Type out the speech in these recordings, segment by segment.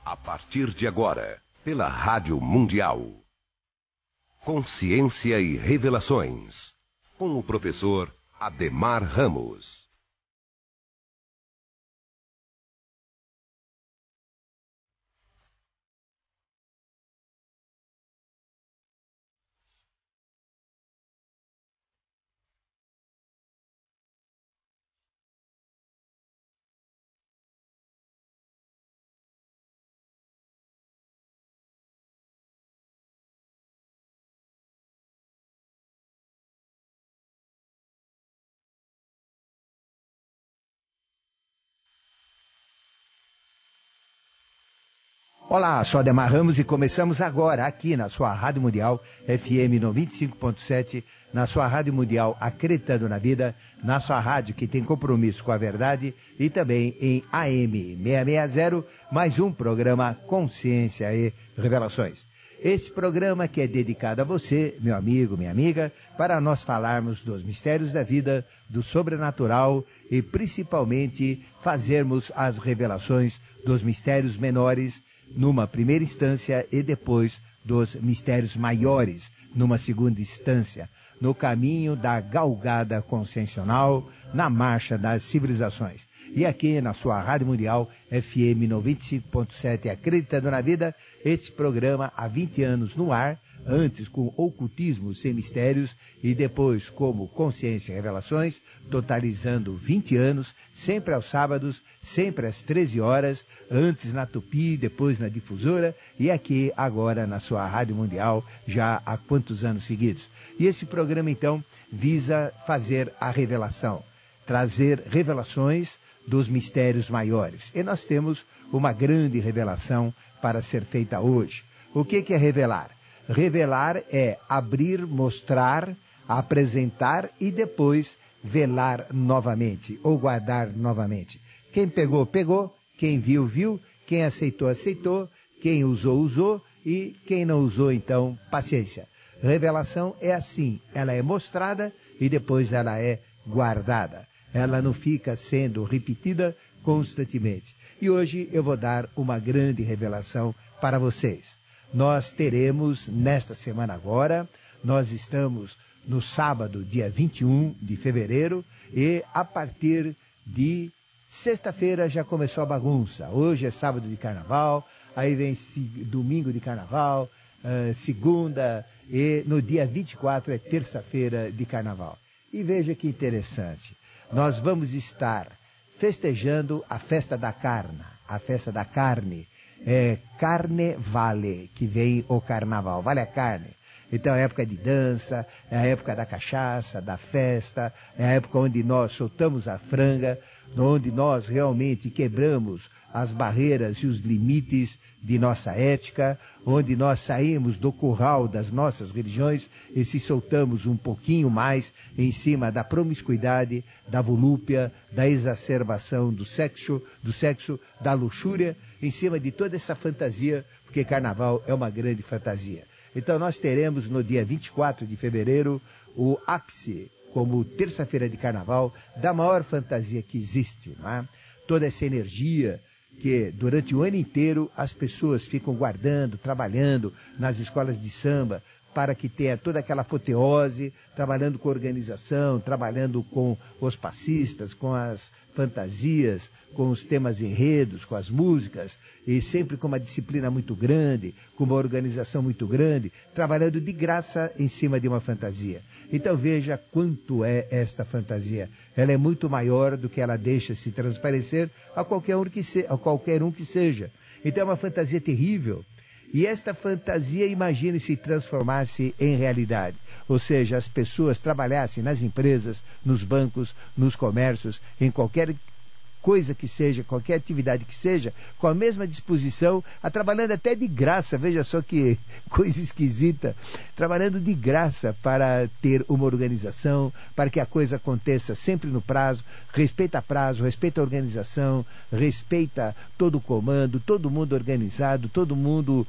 A partir de agora, pela Rádio Mundial. Consciência e Revelações, com o professor Ademar Ramos. Olá, sou Ademar Ramos e começamos agora aqui na sua Rádio Mundial FM 95.7, na sua Rádio Mundial Acreditando na Vida, na sua rádio que tem compromisso com a verdade e também em AM 660, mais um programa Consciência e Revelações. Esse programa que é dedicado a você, meu amigo, minha amiga, para nós falarmos dos mistérios da vida, do sobrenatural e principalmente fazermos as revelações dos mistérios menores numa primeira instância e depois dos mistérios maiores numa segunda instância, no caminho da galgada consciencial, na marcha das civilizações. E aqui na sua Rádio Mundial FM 95.7, Acreditando na Vida, esse programa há 20 anos no ar, antes com Ocultismo Sem Mistérios e depois como Consciência e Revelações, totalizando 20 anos, sempre aos sábados, sempre às 13 horas, antes na Tupi, depois na Difusora e aqui agora na sua Rádio Mundial, já há quantos anos seguidos. E esse programa então visa fazer a revelação, trazer revelações dos mistérios maiores. E nós temos uma grande revelação para ser feita hoje. O que é revelar? Revelar é abrir, mostrar, apresentar e depois velar novamente ou guardar novamente. Quem pegou, pegou. Quem viu, viu. Quem aceitou, aceitou. Quem usou, usou. E quem não usou, então, paciência. Revelação é assim. Ela é mostrada e depois ela é guardada. Ela não fica sendo repetida constantemente. E hoje eu vou dar uma grande revelação para vocês. Nós teremos, nesta semana agora, nós estamos no sábado, dia 21 de fevereiro, e a partir de sexta-feira já começou a bagunça. Hoje é sábado de carnaval, aí vem domingo de carnaval, segunda, e no dia 24 é terça-feira de carnaval. E veja que interessante, nós vamos estar festejando a festa da carne, carne vale, que vem o carnaval, vale a carne. Então é a época de dança, é a época da cachaça, da festa, é a época onde nós soltamos a franga, onde nós realmente quebramos as barreiras e os limites de nossa ética, onde nós saímos do curral das nossas religiões e se soltamos um pouquinho mais em cima da promiscuidade, da volúpia, da exacerbação do sexo, da luxúria, em cima de toda essa fantasia, porque carnaval é uma grande fantasia. Então nós teremos no dia 24 de fevereiro o ápice, como terça-feira de carnaval, da maior fantasia que existe, não é? Toda essa energia que durante o ano inteiro as pessoas ficam guardando, trabalhando nas escolas de samba, para que tenha toda aquela apoteose, trabalhando com organização, trabalhando com os passistas, com as fantasias, com os temas enredos, com as músicas, e sempre com uma disciplina muito grande, com uma organização muito grande, trabalhando de graça em cima de uma fantasia. Então veja quanto é esta fantasia. Ela é muito maior do que ela deixa se transparecer a qualquer um que seja. Então é uma fantasia terrível. E esta fantasia, imagine se transformasse em realidade. Ou seja, as pessoas trabalhassem nas empresas, nos bancos, nos comércios, em qualquer coisa que seja, qualquer atividade que seja, com a mesma disposição, trabalhando até de graça, veja só que coisa esquisita, trabalhando de graça para ter uma organização, para que a coisa aconteça sempre no prazo, respeita prazo, respeita a organização, respeita todo o comando, todo mundo organizado, todo mundo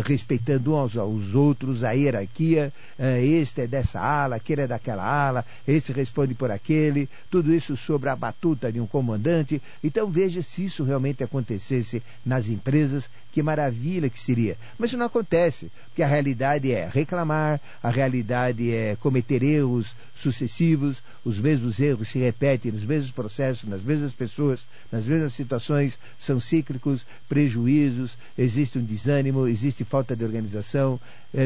respeitando uns aos outros, a hierarquia, este é dessa ala, aquele é daquela ala, esse responde por aquele, tudo isso sobre a batuta de um comandante, saúde. Então veja, se isso realmente acontecesse nas empresas, que maravilha que seria. Mas isso não acontece, porque a realidade é reclamar, a realidade é cometer erros sucessivos, os mesmos erros se repetem nos mesmos processos, nas mesmas pessoas, nas mesmas situações, são cíclicos, prejuízos, existe um desânimo, existe falta de organização.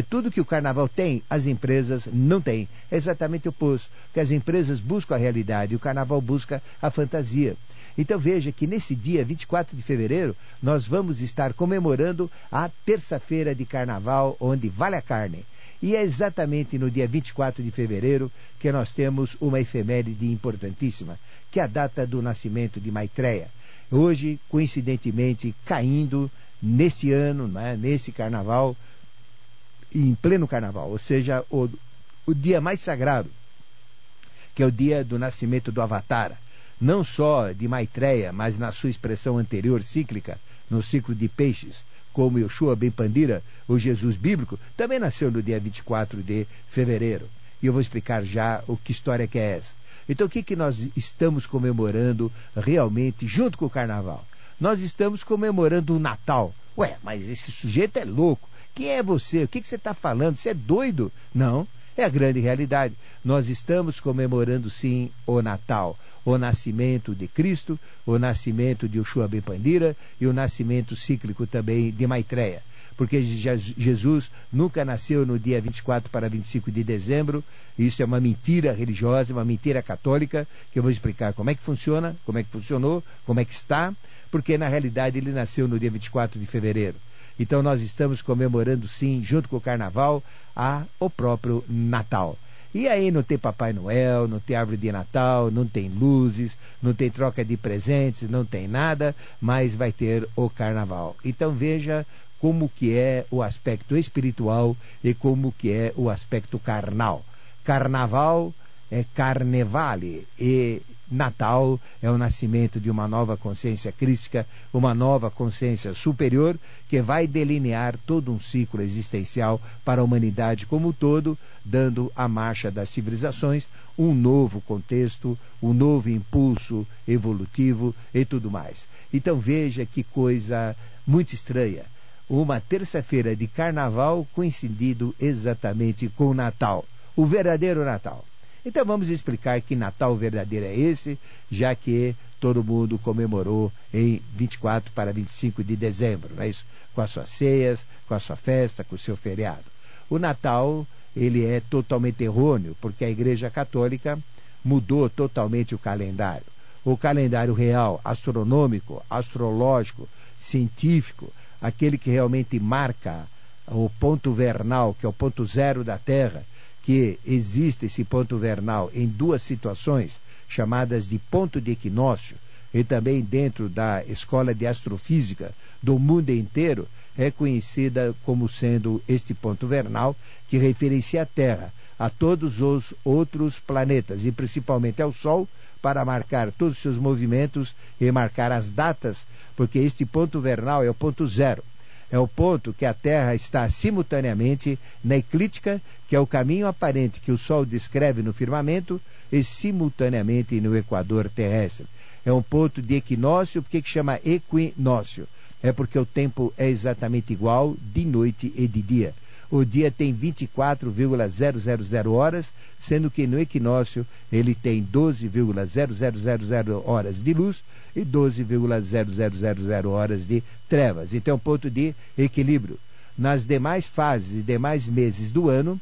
Tudo que o carnaval tem, as empresas não têm. É exatamente o oposto, porque as empresas buscam a realidade e o carnaval busca a fantasia. Então veja que nesse dia 24 de fevereiro nós vamos estar comemorando a terça-feira de carnaval, onde vale a carne. E é exatamente no dia 24 de fevereiro que nós temos uma efeméride importantíssima, que é a data do nascimento de Maitreya. Hoje, coincidentemente, caindo nesse ano, né, nesse carnaval, em pleno carnaval, ou seja, o dia mais sagrado, que é o dia do nascimento do Avatara. Não só de Maitreya, mas na sua expressão anterior cíclica, no ciclo de peixes, como Yoshua ben Pandira, o Jesus bíblico, também nasceu no dia 24 de fevereiro. E eu vou explicar já que história que é essa. Então o que nós estamos comemorando realmente junto com o carnaval? Nós estamos comemorando o Natal. Ué, mas esse sujeito é louco. Quem é você? O que você está falando? Você é doido? Não, é a grande realidade. Nós estamos comemorando sim o Natal. O nascimento de Cristo, o nascimento de Yoshua ben Pandira e o nascimento cíclico também de Maitreya. Porque Jesus nunca nasceu no dia 24 para 25 de dezembro. Isso é uma mentira religiosa, uma mentira católica, que eu vou explicar como é que funciona, como é que funcionou, como é que está, porque na realidade ele nasceu no dia 24 de fevereiro. Então nós estamos comemorando sim, junto com o carnaval, o próprio Natal. E aí não tem Papai Noel, não tem árvore de Natal, não tem luzes, não tem troca de presentes, não tem nada, mas vai ter o carnaval. Então veja como que é o aspecto espiritual e como que é o aspecto carnal. Carnaval é carnevale e Natal é o nascimento de uma nova consciência crística, uma nova consciência superior que vai delinear todo um ciclo existencial para a humanidade como um todo, dando à marcha das civilizações um novo contexto, um novo impulso evolutivo e tudo mais. Então veja que coisa muito estranha. Uma terça-feira de carnaval coincidindo exatamente com o Natal, o verdadeiro Natal. Então vamos explicar que Natal verdadeiro é esse, já que todo mundo comemorou em 24 para 25 de dezembro, não é isso? Com as suas ceias, com a sua festa, com o seu feriado. O Natal, ele é totalmente errôneo, porque a Igreja Católica mudou totalmente o calendário. O calendário real, astronômico, astrológico, científico, aquele que realmente marca o ponto vernal, que é o ponto zero da Terra, que existe esse ponto vernal em duas situações, chamadas de ponto de equinócio, e também dentro da escola de astrofísica do mundo inteiro, é conhecida como sendo este ponto vernal, que referencia a Terra, a todos os outros planetas, e principalmente ao Sol, para marcar todos os seus movimentos e marcar as datas, porque este ponto vernal é o ponto zero. É o ponto que a Terra está simultaneamente na eclíptica, que é o caminho aparente que o Sol descreve no firmamento, e simultaneamente no equador terrestre. É um ponto de equinócio, porque que chama equinócio? É porque o tempo é exatamente igual de noite e de dia. O dia tem 24,000 horas, sendo que no equinócio ele tem 12,0000 horas de luz e 12,000 horas de trevas. Então é um ponto de equilíbrio. Nas demais fases e demais meses do ano,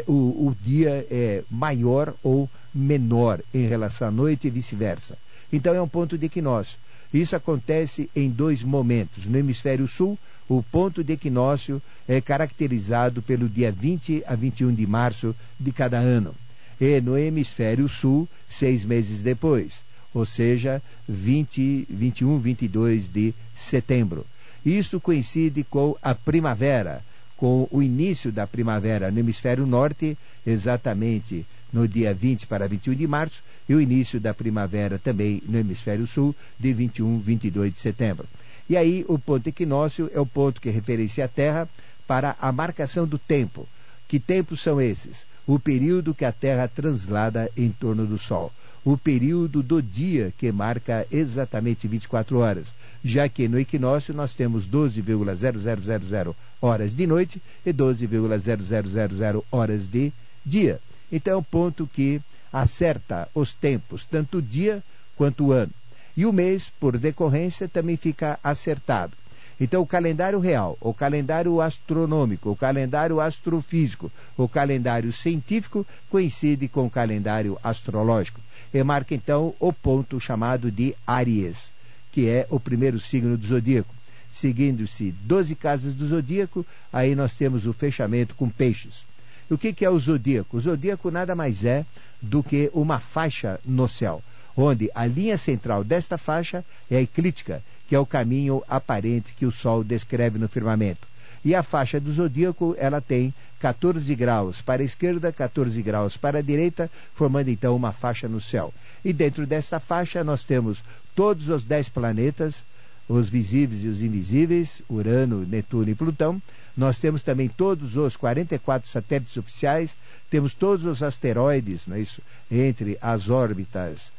o dia é maior ou menor em relação à noite e vice-versa. Então é um ponto de equinócio. Isso acontece em dois momentos. No hemisfério sul, o ponto de equinócio é caracterizado pelo dia 20 a 21 de março de cada ano. E no hemisfério sul, 6 meses depois, ou seja, 20, 21, 22 de setembro. Isso coincide com a primavera, com o início da primavera no hemisfério norte, exatamente no dia 20 para 21 de março, e o início da primavera também no hemisfério sul, de 21, 22 de setembro. E aí o ponto equinócio é o ponto que referencia a Terra para a marcação do tempo. Que tempos são esses? O período que a Terra translada em torno do Sol. o período do dia que marca exatamente 24 horas, já que no equinócio nós temos 12,0000 horas de noite e 12,0000 horas de dia. Então é um ponto que acerta os tempos, tanto o dia quanto o ano. E o mês, por decorrência, também fica acertado. Então o calendário real, o calendário astronômico, o calendário astrofísico, o calendário científico coincide com o calendário astrológico. E marca então o ponto chamado de Áries, que é o primeiro signo do zodíaco. Seguindo-se 12 casas do zodíaco, aí nós temos o fechamento com Peixes. O que é o zodíaco? O zodíaco nada mais é do que uma faixa no céu, onde a linha central desta faixa é a eclíptica, que é o caminho aparente que o Sol descreve no firmamento. E a faixa do zodíaco, ela tem 14 graus para a esquerda, 14 graus para a direita, formando então uma faixa no céu. E dentro dessa faixa nós temos todos os 10 planetas, os visíveis e os invisíveis, Urano, Netuno e Plutão. Nós temos também todos os 44 satélites oficiais, temos todos os asteroides, não é isso? Entre as órbitas,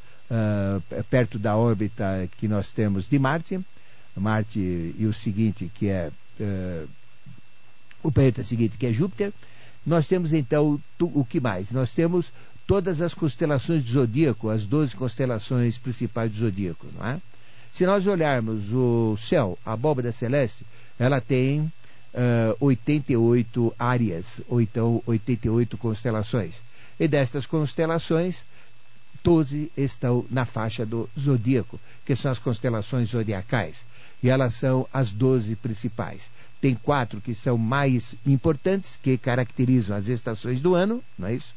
perto da órbita que nós temos de Marte e o seguinte, que é o planeta seguinte, que é Júpiter. Nós temos então o que mais? Nós temos todas as constelações do zodíaco, as 12 constelações principais do zodíaco, não é? Se nós olharmos o céu, a abóbada celeste, ela tem 88 áreas, ou então 88 constelações. E destas constelações, 12 estão na faixa do zodíaco, que são as constelações zodiacais. E elas são as 12 principais. Tem 4 que são mais importantes, que caracterizam as estações do ano, não é isso?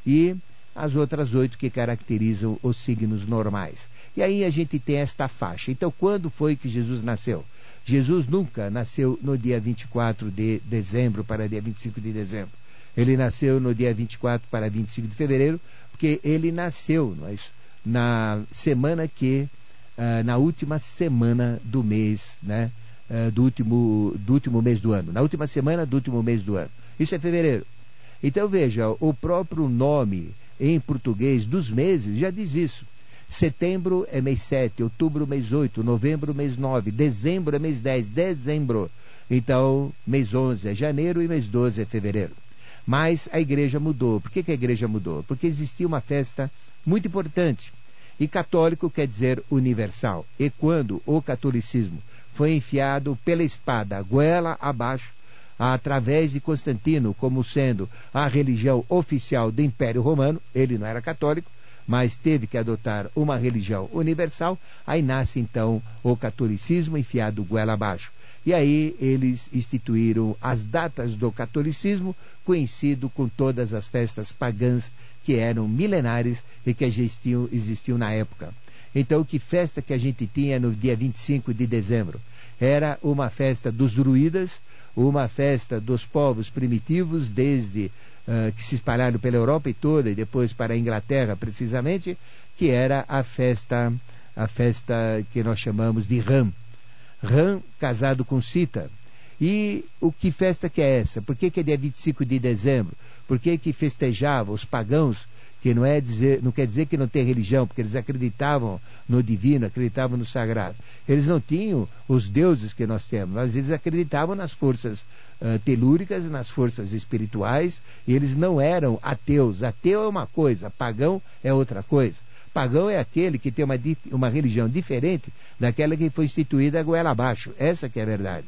E as outras 8 que caracterizam os signos normais. E aí a gente tem esta faixa. Então, quando foi que Jesus nasceu? Jesus nunca nasceu no dia 24 de dezembro para dia 25 de dezembro. Ele nasceu no dia 24 para 25 de fevereiro, porque ele nasceu, não é isso? Na semana na última semana do mês, né? Do último mês do ano. Na última semana do último mês do ano. Isso é fevereiro. Então veja, o próprio nome em português dos meses já diz isso. Setembro é mês 7, outubro mês 8, novembro mês 9, dezembro é mês 10, dezembro. Então, mês 11 é janeiro e mês 12 é fevereiro. Mas a igreja mudou. Por que a igreja mudou? Porque existia uma festa muito importante. E católico quer dizer universal. E quando o catolicismo foi enfiado pela espada, goela abaixo, através de Constantino, como sendo a religião oficial do Império Romano, ele não era católico, mas teve que adotar uma religião universal, aí nasce então o catolicismo enfiado goela abaixo. E aí eles instituíram as datas do catolicismo, coincido com todas as festas pagãs que eram milenares e que existiam na época. Então, que festa que a gente tinha no dia 25 de dezembro? Era uma festa dos druidas, uma festa dos povos primitivos, desde que se espalharam pela Europa toda e depois para a Inglaterra, precisamente, que era a festa que nós chamamos de Ram. Ram casado com Sita. E que festa que é essa? Por que é dia 25 de dezembro? Por que festejava os pagãos, que não quer dizer que não tem religião, porque eles acreditavam no divino, acreditavam no sagrado. Eles não tinham os deuses que nós temos, mas eles acreditavam nas forças telúricas, nas forças espirituais, e eles não eram ateus. Ateu é uma coisa, pagão é outra coisa. Pagão é aquele que tem uma religião diferente daquela que foi instituída goela abaixo. Essa que é a verdade.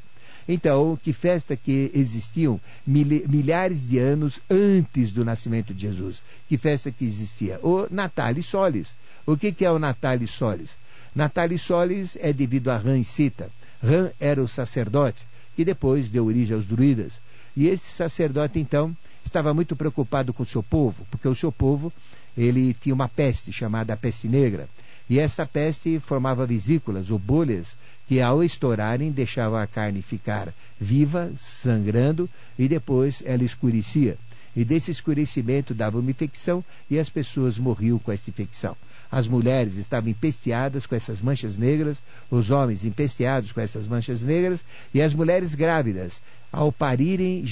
Então, que festa que existiam milhares de anos antes do nascimento de Jesus? Que festa que existia? O Natalis Solis. O que é o Natalis Solis? Natalis Solis é devido a Ram e Sita. Ram era o sacerdote, que depois deu origem aos druidas. E esse sacerdote, então, estava muito preocupado com o seu povo, porque o seu povo, ele tinha uma peste chamada peste negra. E essa peste formava vesículas ou bolhas, que ao estourarem deixavam a carne ficar viva, sangrando, e depois ela escurecia. E desse escurecimento dava uma infecção e as pessoas morriam com essa infecção. As mulheres estavam empesteadas com essas manchas negras, os homens empesteados com essas manchas negras, e as mulheres grávidas, ao parirem,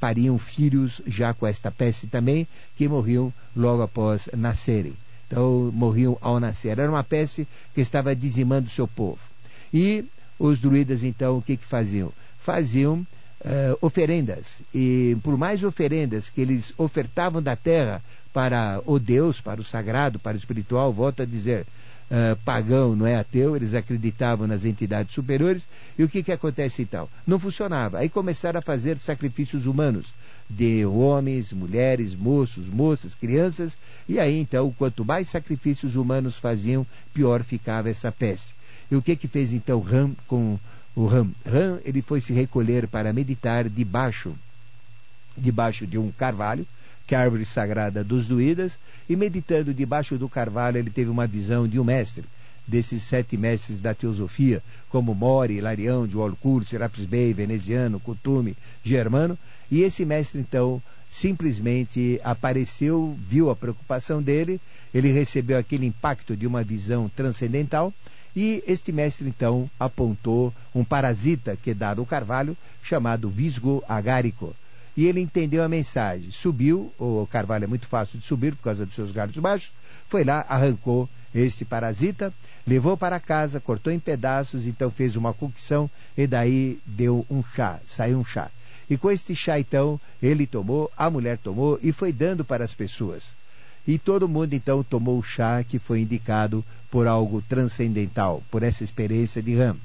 pariam filhos já com esta peste também, que morriam logo após nascerem. então morriam ao nascer. Era uma peste que estava dizimando o seu povo. E os druidas, então, o que faziam? Faziam oferendas. E por mais oferendas que eles ofertavam da terra para o Deus, para o sagrado, para o espiritual, volto a dizer, pagão, não é ateu, eles acreditavam nas entidades superiores. E o que acontece então? Não funcionava. Aí começaram a fazer sacrifícios humanos, de homens, mulheres, moços, moças, crianças, e aí então, quanto mais sacrifícios humanos faziam, pior ficava essa peste. E o que fez então Ram com o Ram? Ram, ele foi se recolher para meditar debaixo de um carvalho, que é a árvore sagrada dos druidas, e meditando debaixo do carvalho, ele teve uma visão de um mestre, desses 7 mestres da teosofia, como Mori, Hilarião, de Walcourt, Serapis Bey, Veneziano, Kuthumi, Germano. E esse mestre, então, simplesmente apareceu, viu a preocupação dele, ele recebeu aquele impacto de uma visão transcendental, e este mestre, então, apontou um parasita que dá no carvalho, chamado Visgo agárico. E ele entendeu a mensagem, subiu, o carvalho é muito fácil de subir por causa dos seus galhos baixos, foi lá, arrancou este parasita, levou para casa, cortou em pedaços, então fez uma cocção, e daí deu um chá, saiu um chá. E com este chá, então, ele tomou, a mulher tomou e foi dando para as pessoas. E todo mundo, então, tomou o chá que foi indicado por algo transcendental, por essa experiência de Ram.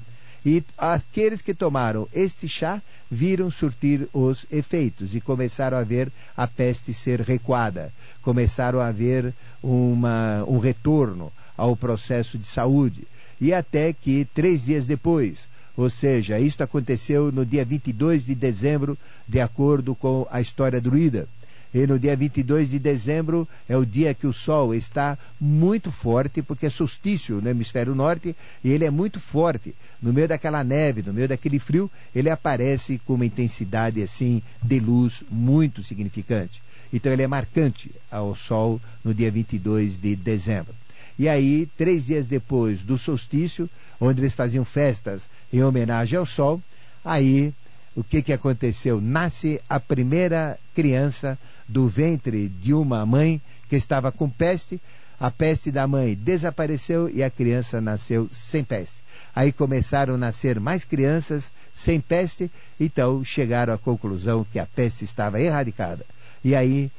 E aqueles que tomaram este chá viram surtir os efeitos e começaram a ver a peste ser recuada. Começaram a ver um retorno ao processo de saúde. E até que 3 dias depois, ou seja, isto aconteceu no dia 22 de dezembro, de acordo com a história druida. E no dia 22 de dezembro é o dia que o Sol está muito forte, porque é solstício no hemisfério norte, e ele é muito forte. No meio daquela neve, no meio daquele frio, ele aparece com uma intensidade assim de luz muito significante. Então ele é marcante ao Sol no dia 22 de dezembro. E aí, 3 dias depois do solstício, onde eles faziam festas em homenagem ao Sol, aí o que aconteceu? Nasce a primeira criança do ventre de uma mãe que estava com peste. A peste da mãe desapareceu e a criança nasceu sem peste. Aí começaram a nascer mais crianças sem peste, então chegaram à conclusão que a peste estava erradicada. E aí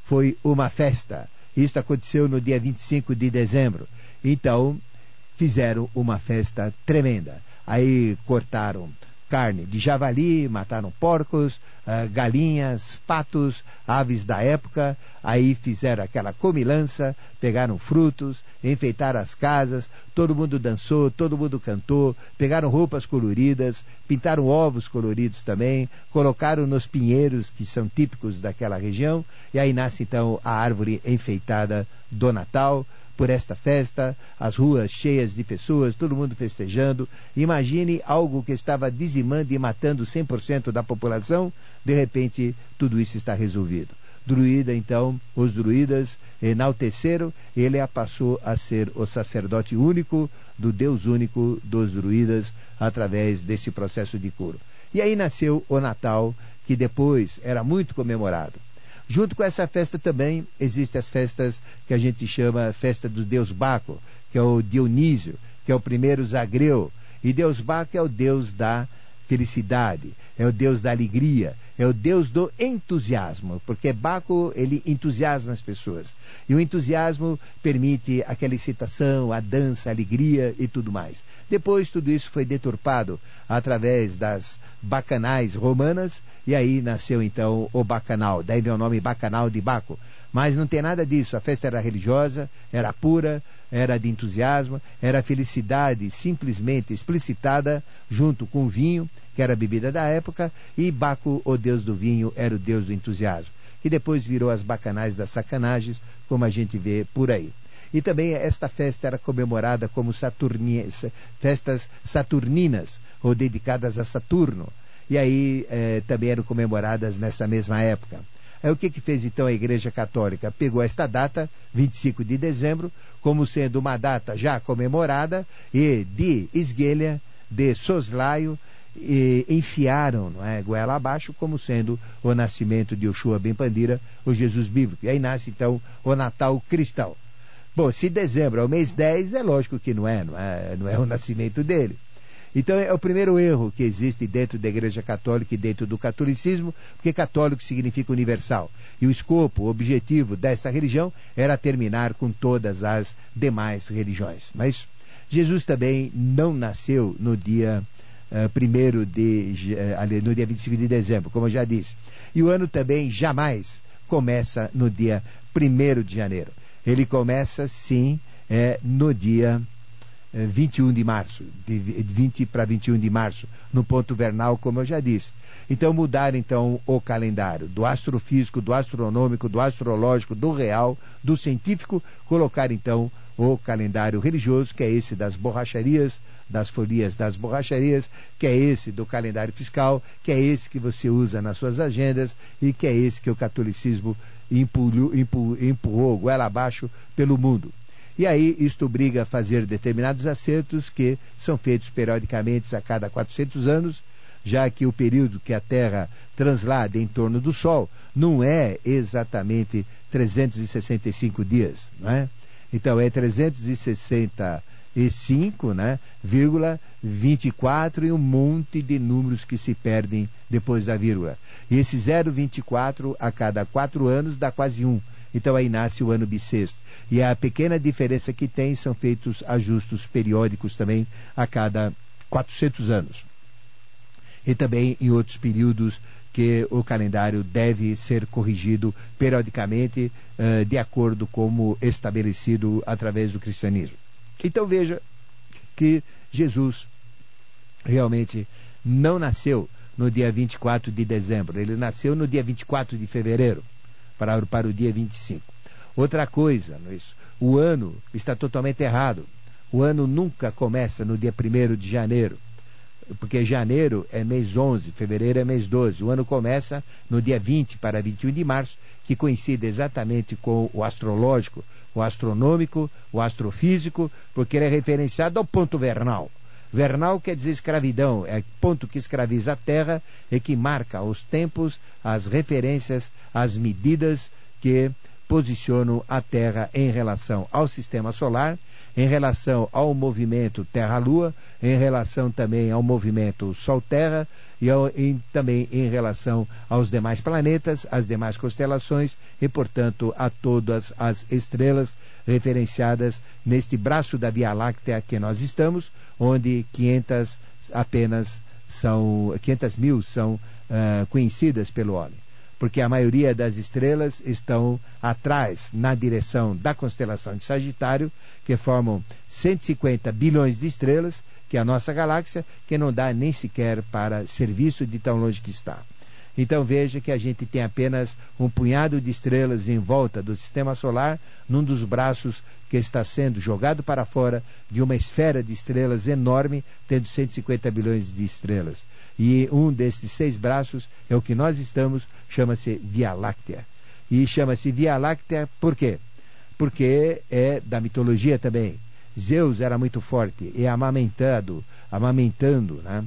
foi uma festa. Isso aconteceu no dia 25 de dezembro. Então fizeram uma festa tremenda. Aí cortaram carne de javali, mataram porcos, galinhas, patos, aves da época. Aí fizeram aquela comilança, pegaram frutos, enfeitaram as casas, todo mundo dançou, todo mundo cantou, pegaram roupas coloridas, pintaram ovos coloridos também, colocaram nos pinheiros que são típicos daquela região, e aí nasce então a árvore enfeitada do Natal. Por esta festa, as ruas cheias de pessoas, todo mundo festejando. Imagine algo que estava dizimando e matando 100% da população, de repente tudo isso está resolvido. Druida, então, os druidas enalteceram, ele passou a ser o sacerdote único do Deus único dos druidas através desse processo de cura. E aí nasceu o Natal, que depois era muito comemorado. Junto com essa festa também existem as festas que a gente chama festa do deus Baco, que é o Dionísio, que é o primeiro zagreu. E Deus Baco é o deus da felicidade, é o deus da alegria, é o deus do entusiasmo, porque Baco, ele entusiasma as pessoas. E o entusiasmo permite aquela excitação, a dança, a alegria e tudo mais. Depois tudo isso foi deturpado através das bacanais romanas, e aí nasceu então o bacanal, daí veio o nome bacanal de Baco. Mas não tem nada disso, a festa era religiosa, era pura, era de entusiasmo, era felicidade simplesmente explicitada junto com o vinho, que era a bebida da época, e Baco, o deus do vinho, era o deus do entusiasmo, que depois virou as bacanais das sacanagens, como a gente vê por aí. E também esta festa era comemorada como festas saturninas, ou dedicadas a Saturno. E aí também eram comemoradas nessa mesma época. Aí o que fez então a Igreja Católica? Pegou esta data, 25 de dezembro, como sendo uma data já comemorada, e de esguelha, de soslaio, e enfiaram, não é, goela abaixo, como sendo o nascimento de Yoshua Ben Pandira, o Jesus bíblico. E aí nasce então o Natal cristão. Bom, se dezembro é o mês 10, é lógico que não é o nascimento dele. Então é o primeiro erro que existe dentro da Igreja Católica e dentro do catolicismo, porque católico significa universal. E o escopo, o objetivo dessa religião era terminar com todas as demais religiões. Mas Jesus também não nasceu no dia no dia 25 de dezembro, como eu já disse. E o ano também jamais começa no dia 1º de janeiro. Ele começa, sim, no dia 21 de março, de 20 para 21 de março, no ponto vernal, como eu já disse. Então mudar então o calendário do astrofísico, do astronômico, do astrológico, do real, do científico, colocar então o calendário religioso, que é esse das borracharias, das folias das borracharias, que é esse do calendário fiscal, que é esse que você usa nas suas agendas e que é esse que o catolicismo empurrou goela abaixo pelo mundo. E aí isto obriga a fazer determinados acertos que são feitos periodicamente a cada 400 anos, já que o período que a Terra translada em torno do Sol não é exatamente 365 dias, não é? Então é 365, né, 24 e um monte de números que se perdem depois da vírgula. E esse 0,24 a cada 4 anos dá quase 1. Então aí nasce o ano bissexto. E a pequena diferença que tem são feitos ajustes periódicos também a cada 400 anos. E também em outros períodos que o calendário deve ser corrigido periodicamente de acordo com estabelecido através do cristianismo. Então veja que Jesus realmente não nasceu no dia 24 de dezembro, ele nasceu no dia 24 de fevereiro, para o dia 25. Outra coisa, o ano está totalmente errado. O ano nunca começa no dia 1º de janeiro, porque janeiro é mês 11, fevereiro é mês 12. O ano começa no dia 20 para 21 de março, que coincide exatamente com o astrológico, o astronômico, o astrofísico, porque ele é referenciado ao ponto vernal. Vernal quer dizer escravidão, é ponto que escraviza a Terra e que marca os tempos, as referências, as medidas que posicionam a Terra em relação ao sistema solar, em relação ao movimento Terra-Lua, em relação também ao movimento Sol-Terra e também em relação aos demais planetas, às demais constelações e, portanto, a todas as estrelas referenciadas neste braço da Via Láctea que nós estamos, onde 500 mil são conhecidas pelo homem. Porque a maioria das estrelas estão atrás, na direção da constelação de Sagitário, que formam 150 bilhões de estrelas, que é a nossa galáxia, que não dá nem sequer para serviço de tão longe que está. Então veja que a gente tem apenas um punhado de estrelas em volta do sistema solar, num dos braços que está sendo jogado para fora de uma esfera de estrelas enorme, tendo 150 bilhões de estrelas. E um desses 6 braços é o que nós estamos, chama-se Via Láctea. E chama-se Via Láctea por quê? Porque é da mitologia também. Zeus era muito forte e amamentando, né?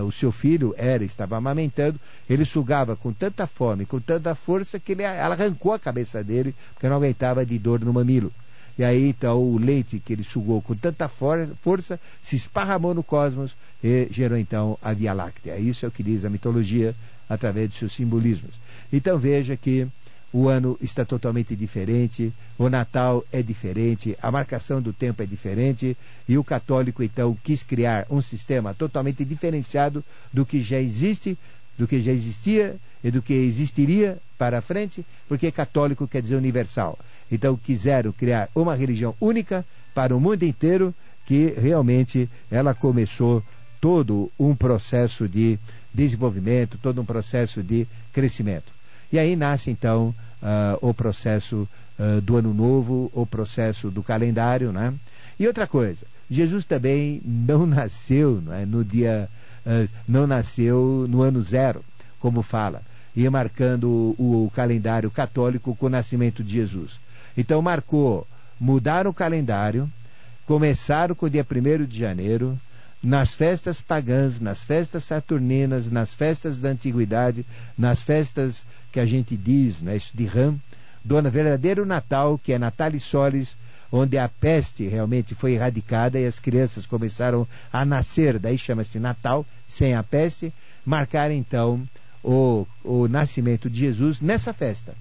O seu filho estava amamentando, ele sugava com tanta fome, com tanta força, que ela arrancou a cabeça dele, porque não aguentava de dor no mamilo. E aí então o leite que ele sugou com tanta força se esparramou no cosmos e gerou então a Via Láctea. Isso é o que diz a mitologia através de seus simbolismos. Então veja que o ano está totalmente diferente, o Natal é diferente, a marcação do tempo é diferente, e o católico então quis criar um sistema totalmente diferenciado do que já existe, do que já existia e do que existiria para frente, porque católico quer dizer universal. Então quiseram criar uma religião única para o mundo inteiro, que realmente ela começou todo um processo de desenvolvimento, todo um processo de crescimento. E aí nasce então o processo do Ano Novo, o processo do calendário, né? E outra coisa, Jesus também não nasceu, né, não nasceu no ano 0, como fala, e marcando o calendário católico com o nascimento de Jesus. Então mudaram o calendário, começaram com o dia 1º de janeiro, nas festas pagãs, nas festas saturninas, nas festas da antiguidade, nas festas que a gente diz, né, de Ram, do verdadeiro Natal, que é Natalis Solis, onde a peste realmente foi erradicada e as crianças começaram a nascer, daí chama-se Natal, sem a peste, marcar então o nascimento de Jesus nessa festa,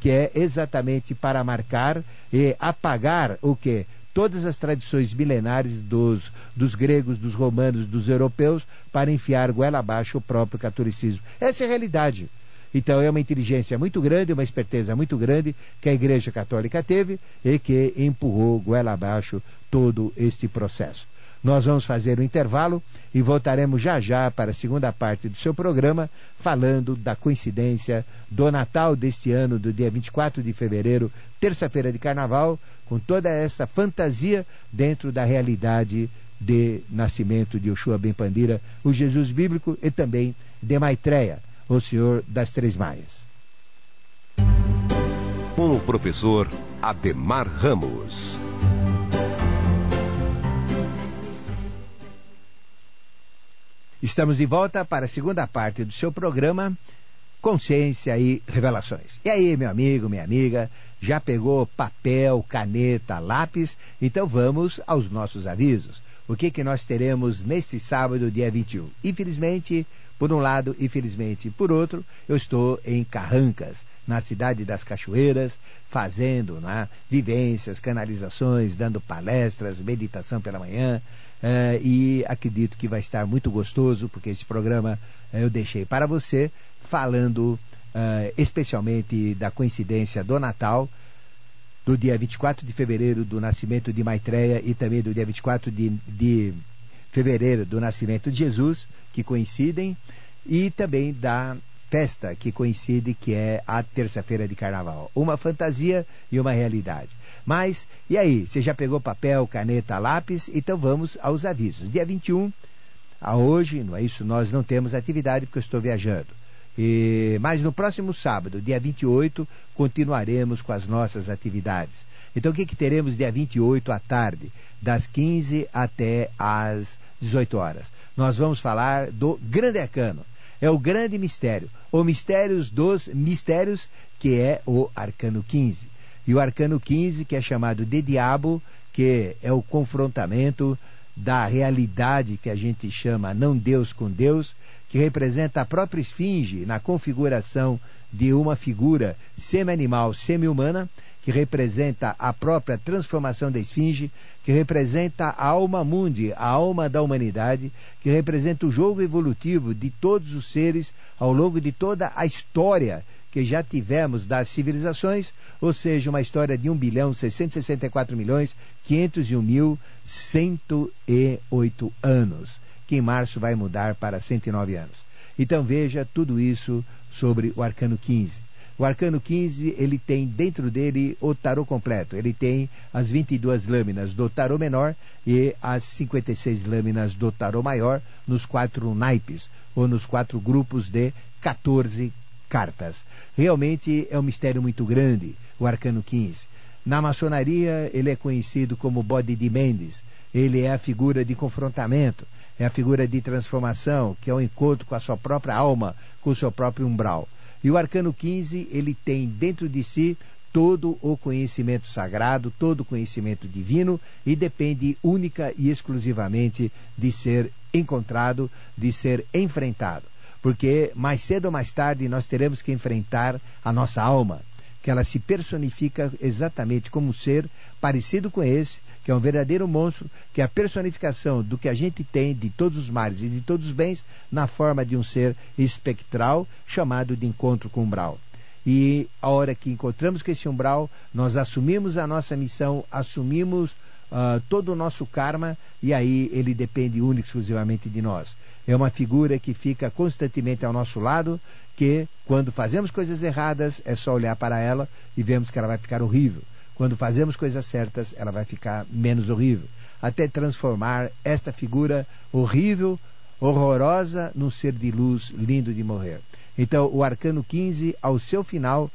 que é exatamente para marcar e apagar o quê? Todas as tradições milenares dos gregos, dos romanos, dos europeus, para enfiar goela abaixo o próprio catolicismo. Essa é a realidade. Então é uma inteligência muito grande, uma esperteza muito grande que a Igreja Católica teve e que empurrou goela abaixo todo este processo. Nós vamos fazer um intervalo e voltaremos já já para a segunda parte do seu programa, falando da coincidência do Natal deste ano, do dia 24 de fevereiro, terça-feira de Carnaval, com toda essa fantasia dentro da realidade de nascimento de Yoshua Ben Pandira, o Jesus bíblico, e também de Maitreya, o Senhor das Três Maias. Com o professor Ademar Ramos. Estamos de volta para a segunda parte do seu programa, Consciência e Revelações. E aí, meu amigo, minha amiga, já pegou papel, caneta, lápis? Então vamos aos nossos avisos. O que nós teremos neste sábado, dia 21? Infelizmente, por um lado, infelizmente, por outro, eu estou em Carrancas, na cidade das Cachoeiras, fazendo vivências, canalizações, dando palestras, meditação pela manhã, e acredito que vai estar muito gostoso, porque esse programa eu deixei para você, falando especialmente da coincidência do Natal, do dia 24 de fevereiro, do nascimento de Maitreya, e também do dia 24 de fevereiro, do nascimento de Jesus, que coincidem, e também da festa que coincide, que é a terça-feira de Carnaval. Uma fantasia e uma realidade. Mas, e aí, você já pegou papel, caneta, lápis? Então vamos aos avisos. Dia 21, a hoje, não é isso, nós não temos atividade porque eu estou viajando. Mas no próximo sábado, dia 28, continuaremos com as nossas atividades. Então o que teremos dia 28 à tarde, das 15 até às 18 horas? Nós vamos falar do Grande Arcano. É o grande mistério, o mistério dos mistérios, que é o Arcano 15. E o Arcano 15, que é chamado de Diabo, que é o confrontamento da realidade que a gente chama não Deus com Deus, que representa a própria esfinge na configuração de uma figura semi-animal, semi-humana, que representa a própria transformação da esfinge, que representa a alma mundi, a alma da humanidade, que representa o jogo evolutivo de todos os seres ao longo de toda a história que já tivemos das civilizações, ou seja, uma história de 1.664.501.108 anos, que em março vai mudar para 109 anos. Então veja tudo isso sobre o Arcano 15. O Arcano 15, ele tem dentro dele o tarô completo. Ele tem as 22 lâminas do tarô menor e as 56 lâminas do tarô maior nos 4 naipes, ou nos 4 grupos de 14 cartas. Realmente é um mistério muito grande, o Arcano 15. Na maçonaria, ele é conhecido como bode de Mendes. Ele é a figura de confrontamento, é a figura de transformação, que é o encontro com a sua própria alma, com o seu próprio umbral. E o Arcano 15, ele tem dentro de si todo o conhecimento sagrado, todo o conhecimento divino, e depende única e exclusivamente de ser encontrado, de ser enfrentado. Porque mais cedo ou mais tarde nós teremos que enfrentar a nossa alma, que ela se personifica exatamente como um ser parecido com esse, que é um verdadeiro monstro, que é a personificação do que a gente tem de todos os males e de todos os bens, na forma de um ser espectral, chamado de encontro com o umbral. E a hora que encontramos com esse umbral, nós assumimos a nossa missão, assumimos todo o nosso karma, e aí ele depende única e exclusivamente de nós. É uma figura que fica constantemente ao nosso lado, que quando fazemos coisas erradas, é só olhar para ela e vemos que ela vai ficar horrível. Quando fazemos coisas certas, ela vai ficar menos horrível, até transformar esta figura horrível, horrorosa, num ser de luz lindo de morrer. Então, o Arcano 15, ao final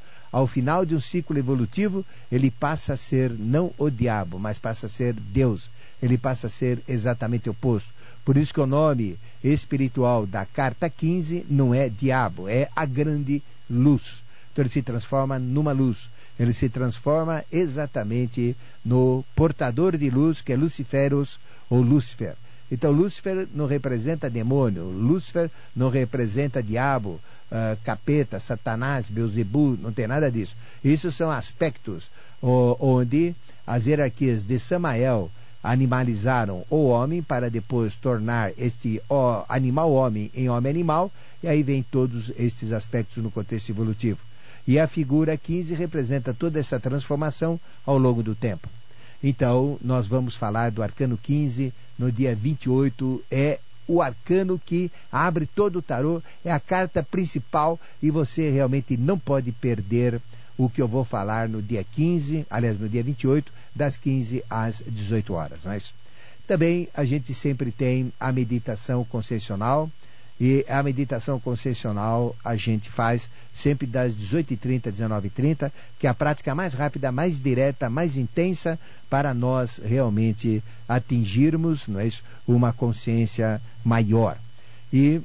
de um ciclo evolutivo, ele passa a ser não o diabo, mas passa a ser Deus. Ele passa a ser exatamente o oposto. Por isso que o nome espiritual da carta 15 não é diabo, é a grande luz. Então ele se transforma numa luz. ele se transforma exatamente no portador de luz, que é Luciferus ou Lúcifer. Então Lúcifer não representa demônio, Lúcifer não representa diabo, capeta, Satanás, Beelzebub, não tem nada disso. Isso são aspectos onde as hierarquias de Samael animalizaram o homem para depois tornar este animal homem em homem animal, e aí vem todos estes aspectos no contexto evolutivo. E a figura 15 representa toda essa transformação ao longo do tempo. Então, nós vamos falar do arcano 15 no dia 28, é o arcano que abre todo o tarô, é a carta principal, e você realmente não pode perder o que eu vou falar no dia 15, aliás, no dia 28, das 15 às 18 horas. Mas também a gente sempre tem a meditação concessional, e a meditação concessional a gente faz sempre das 18h30 às 19h30, que é a prática mais rápida, mais direta, mais intensa, para nós realmente atingirmos, não é isso, uma consciência maior. E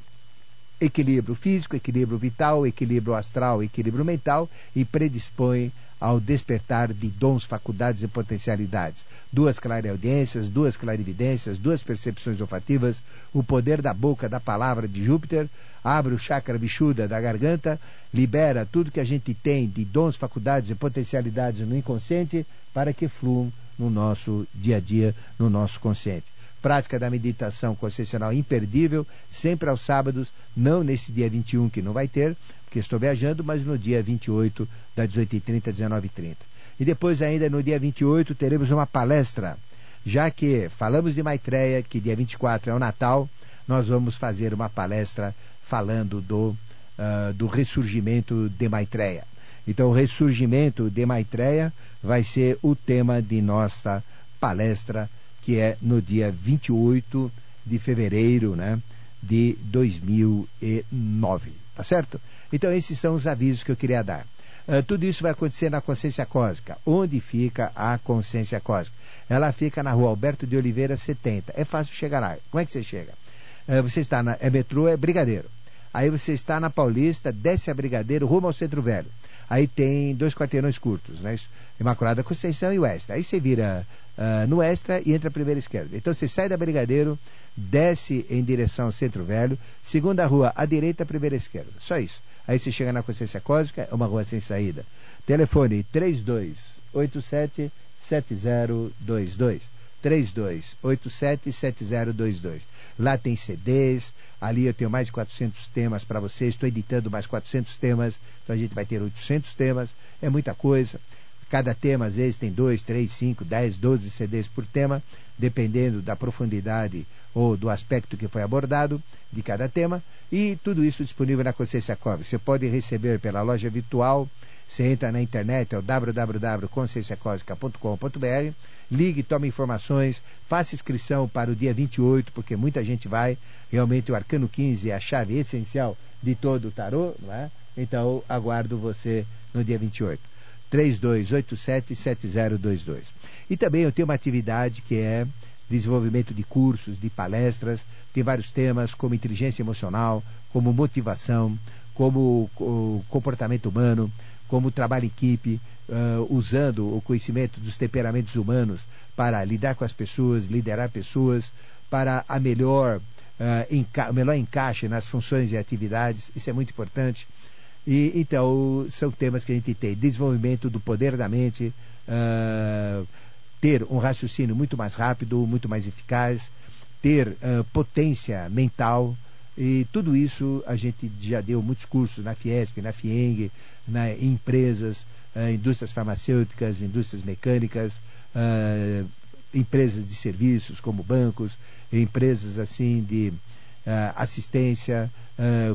equilíbrio físico, equilíbrio vital, equilíbrio astral, equilíbrio mental, e predispõe ao despertar de dons, faculdades e potencialidades. 2 clareaudiências, 2 clarividências, 2 percepções olfativas, o poder da boca, da palavra de Júpiter, abre o chakra Vishuddha da garganta, libera tudo que a gente tem de dons, faculdades e potencialidades no inconsciente para que fluam no nosso dia a dia, no nosso consciente. Prática da meditação concessional imperdível, sempre aos sábados, não nesse dia 21 que não vai ter, porque estou viajando, mas no dia 28, das 18h30 às 19h30. E depois ainda no dia 28 teremos uma palestra, já que falamos de Maitreya, que dia 24 é o Natal, nós vamos fazer uma palestra falando do ressurgimento de Maitreya. Então o ressurgimento de Maitreya vai ser o tema de nossa palestra, que é no dia 28 de fevereiro, né, de 2009, tá certo? Então esses são os avisos que eu queria dar. Tudo isso vai acontecer na Consciência Cósmica. Onde fica a Consciência Cósmica? Ela fica na rua Alberto de Oliveira 70. É fácil chegar lá. Como é que você chega? Você está na metrô, é Brigadeiro. Aí você está na Paulista, desce a Brigadeiro, rumo ao Centro Velho. Aí tem 2 quarteirões curtos, né? Imaculada Conceição e o Extra. Aí você vira no Extra e entra a primeira esquerda. Então você sai da Brigadeiro, desce em direção ao Centro Velho, segunda rua à direita, primeira esquerda. Só isso. Aí você chega na Consciência Cósmica, é uma rua sem saída. Telefone 3287-7022. 3287-7022. Lá tem CDs, ali eu tenho mais de 400 temas para vocês, estou editando mais 400 temas, então a gente vai ter 800 temas, é muita coisa. Cada tema às vezes tem 2, 3, 5, 10, 12 CDs por tema, dependendo da profundidade ou do aspecto que foi abordado de cada tema, e tudo isso disponível na Consciência Cósmica. Você pode receber pela loja virtual, você entra na internet, é o www.conscienciacosmica.com.br, ligue, tome informações, faça inscrição para o dia 28, porque muita gente vai. Realmente o Arcano 15 é a chave essencial de todo o tarô, não é? Então aguardo você no dia 28. 3287-7022. E também eu tenho uma atividade que é desenvolvimento de cursos, de palestras, tem vários temas como inteligência emocional, como motivação, como o comportamento humano, como trabalho em equipe, usando o conhecimento dos temperamentos humanos para lidar com as pessoas, liderar pessoas, para a melhor encaixe nas funções e atividades. Isso é muito importante. E então são temas que a gente tem: desenvolvimento do poder da mente, ter um raciocínio muito mais rápido, muito mais eficaz, ter potência mental, e tudo isso a gente já deu muitos cursos na Fiesp, na Fieng, em empresas, indústrias farmacêuticas, indústrias mecânicas, empresas de serviços como bancos, empresas assim de assistência,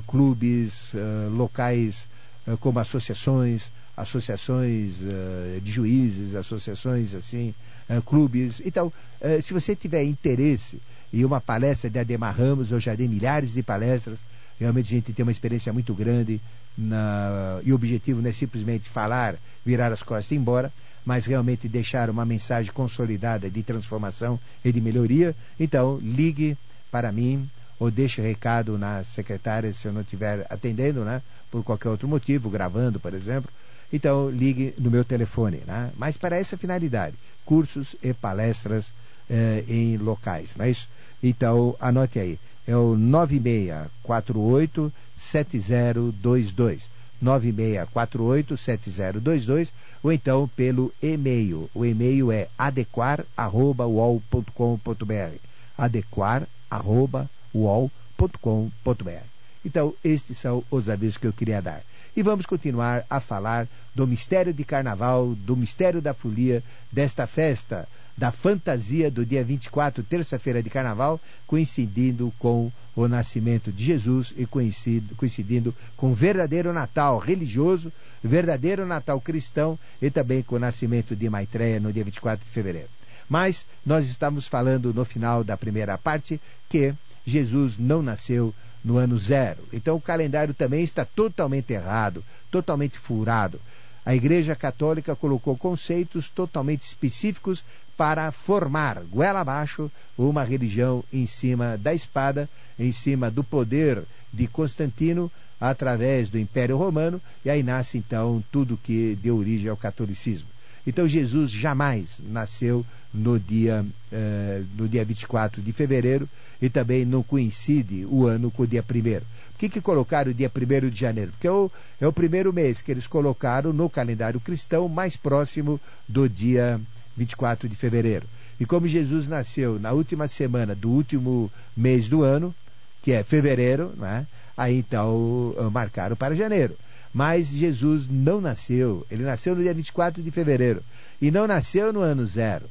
clubes, locais como associações de juízes, associações assim, clubes. Então, se você tiver interesse em uma palestra de Ademar Ramos, eu já dei milhares de palestras, realmente a gente tem uma experiência muito grande, e o objetivo não é simplesmente falar, virar as costas e ir embora, mas realmente deixar uma mensagem consolidada de transformação e de melhoria. Então, ligue para mim, ou deixe recado na secretária se eu não estiver atendendo, né, por qualquer outro motivo, gravando, por exemplo, então ligue no meu telefone, né? Mas para essa finalidade, cursos e palestras em locais, não é isso? Então anote aí, é o 9648-7022, 9648-7022, ou então pelo e-mail. O e-mail é adequar@uol.com.br, adequar@uol.com.br. Então, estes são os avisos que eu queria dar. E vamos continuar a falar do mistério de carnaval, do mistério da folia, desta festa, da fantasia do dia 24, terça-feira de carnaval, coincidindo com o nascimento de Jesus e coincidindo com o verdadeiro Natal religioso, verdadeiro Natal cristão e também com o nascimento de Maitreya no dia 24 de fevereiro. Mas nós estamos falando no final da primeira parte que Jesus não nasceu no ano zero. Então o calendário também está totalmente errado, totalmente furado. A Igreja Católica colocou conceitos totalmente específicos para formar, goela abaixo, uma religião em cima da espada, em cima do poder de Constantino, através do Império Romano, e aí nasce então tudo que deu origem ao catolicismo. Então Jesus jamais nasceu no dia 24 de fevereiro e também não coincide o ano com o dia 1º. Por que colocaram o dia 1º de janeiro? Porque é o primeiro mês que eles colocaram no calendário cristão mais próximo do dia 24 de fevereiro. E como Jesus nasceu na última semana do último mês do ano, que é fevereiro, né? Aí então marcaram para janeiro. Mas Jesus não nasceu, ele nasceu no dia 24 de fevereiro. E não nasceu no ano zero,